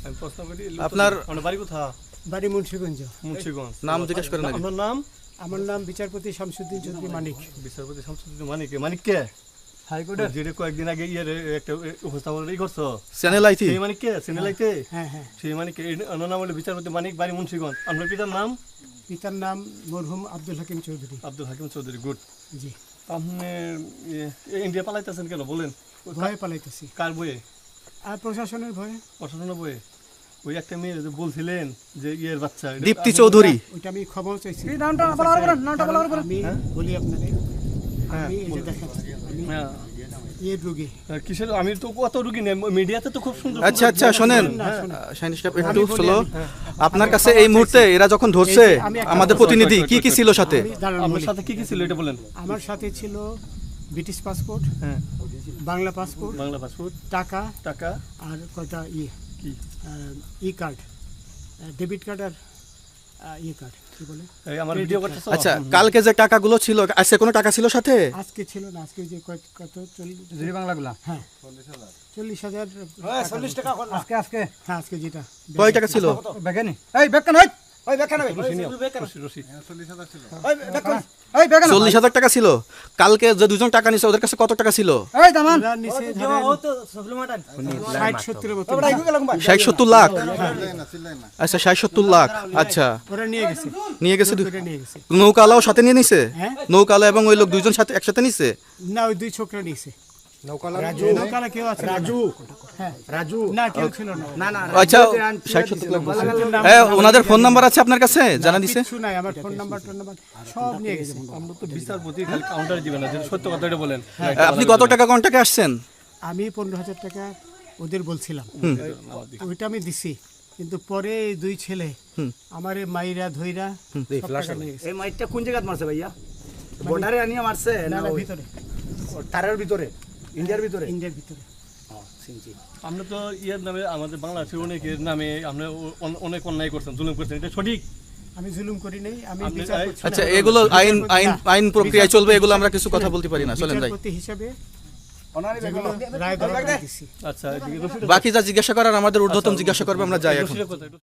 আমি প্রশ্ন করি আপনার বাড়ি কোথায়? বাড়ি মুন্সিগঞ্জ। মুন্সিগঞ্জ। নাম জিজ্ঞেস করেন আগে। আপনার নাম? আমার নাম বিচারপতি শামসুদ্দিন চৌধুরী মানিক। বিচারপতি শামসুদ্দিন মানিক। মানিক কে? হাইকোর্টের যেটা কয়েকদিন আগে একটা উপস্থাপন করছো চ্যানেল আইতি। সেই মানিক কে? চ্যানেল আইতে? হ্যাঁ হ্যাঁ। সেই মানিক ওনার নাম হলো বিচারপতি মানিক, বাড়ি মুন্সিগঞ্জ। আপনার পিতার নাম? পিতার নাম মরহুম আব্দুল হাকিম চৌধুরী। আব্দুল হাকিম চৌধুরী। গুড। জি। আপনি ইন্ডিয়া পালাইতেছেন কেন বলেন? ভয়ে পালাইতেছি। কার বইয়ে? আর প্রশাসনের ভয়ে। প্রশাসনের বইয়ে? ওই একটা মেয়ে যে বলছিলেন যে ইয়ের বাচ্চা, দীপ্তি চৌধুরী। ওইটা আমি খবর চাইছি। নামটা বলার আমি বলি আপনাদের, আমি এই যে দেখেন আমি হ্যাঁ এই রোগী। কিসের? আমি তো কত রুগী নেই, মিডিয়াতে তো খুব সুন্দর। আচ্ছা আচ্ছা শোনেন শাহিন সাহেব একটু স্লো। আপনার কাছে এই মুহূর্তে এরা যখন ধরছে আমাদের প্রতিনিধি কি কি ছিল সাথে? আমি দাঁড়ান আপনার বলি। সাথে কি কি ছিল এটা বলেন। আমার সাথে ছিল ব্রিটিশ পাসপোর্ট, হ্যাঁ, বাংলা পাসপোর্ট, বাংলা পাসপোর্ট, টাকা টাকা, আর কয়টা কি ই কার্ড, ডেবিট কার্ড আর ই কার্ড কি বলে। এই আমার ভিডিও করতেছো? আচ্ছা কালকে যে টাকাগুলো ছিল আজকে কোনো টাকা ছিল সাথে? আজকে ছিল না, আজকে যে কত 40 বাংলাগুলা। হ্যাঁ 40,000। 40 টাকা আজকে হ্যাঁ আজকে যেটা কয় টাকা ছিল? বেগানি এই বেকান হই ওই বেকান হই রশি 40,000 ছিল। ওই বেকান এই বেকান 40,000 টাকা ছিল। কালকে যে দুজন টাকা নিছে ওদের কাছে কত টাকা ছিল? এই দামান ওরা নিচে ধরেন 60-70 মতো। 60-70 লাখ। চিল্লাই না। আচ্ছা 60-70 লাখ। আচ্ছা ওরা নিয়ে গেছে, নিয়ে গেছে। ওরা নিয়ে গেছে। নৌকালাও সাথে নিয়ে নিছে? হ্যাঁ নৌকালা এবং ওই লোক দুইজন সাথে একসাথে নিছে? না, ওই দুই ছোকরা নিয়েছে। নৌকালা কেউ আছে? হ্যাঁ রাজু না, কেউ ছিল না। না আচ্ছা 60-70 লাখ বলছে। হ্যাঁ ওনাদের ফোন নাম্বার আছে আপনার কাছে? জানা দিছে? কিছু নাই, আমার ফোন নাম্বার সব নিয়ে গেছে। আমরা তো বিচারপতি খালি কাউন্টারে দিবেন না, যেটা সত্য কথা এটা বলেন। আপনি কত টাকা কন্টাক্টে আসছেন? আমি 15,000 টাকা ওদের বলছিলাম, ওইটা আমি দিছি। কিন্তু পরে এই দুই ছেলে আমার এই মাইরা ধইরা সব টাকা নিয়ে গেছে। এই মাইটটা কোন জায়গায় মারছে ভাইয়া? বর্ডারে আনিয়া মারছে না না না, ওই ভিতরে, তারের ভিতরে, ইন্ডিয়ার ভিতরে? ইন্ডিয়ার ভিতরে। আমরা তো ইয়ের নামে, আমাদের বাংলাদেশের অনেকের নামে আমরা অনেক অন্যায় করছেন, জুলুম করছেন, এটা সঠিক? আমি জুলুম করি নাই, আমি আপনি- বিচারপতি আচ্ছা এগুলো আইন আইন আইন প্রক্রিয়ায় চলবে, এগুলো আমরা কিছু কথা বলতে পারি না। চলেন যাই। বিচারপতি হিসাবে অনারি যেগুলো রায় দেওয়া দিছি। আচ্ছা, এদিকে রশিদ বাকি যা জিজ্ঞাসা করার আমাদের ঊর্ধ্বতন জিজ্ঞাসা করবে, আমরা যাই এখন। রশিদের কথা একটু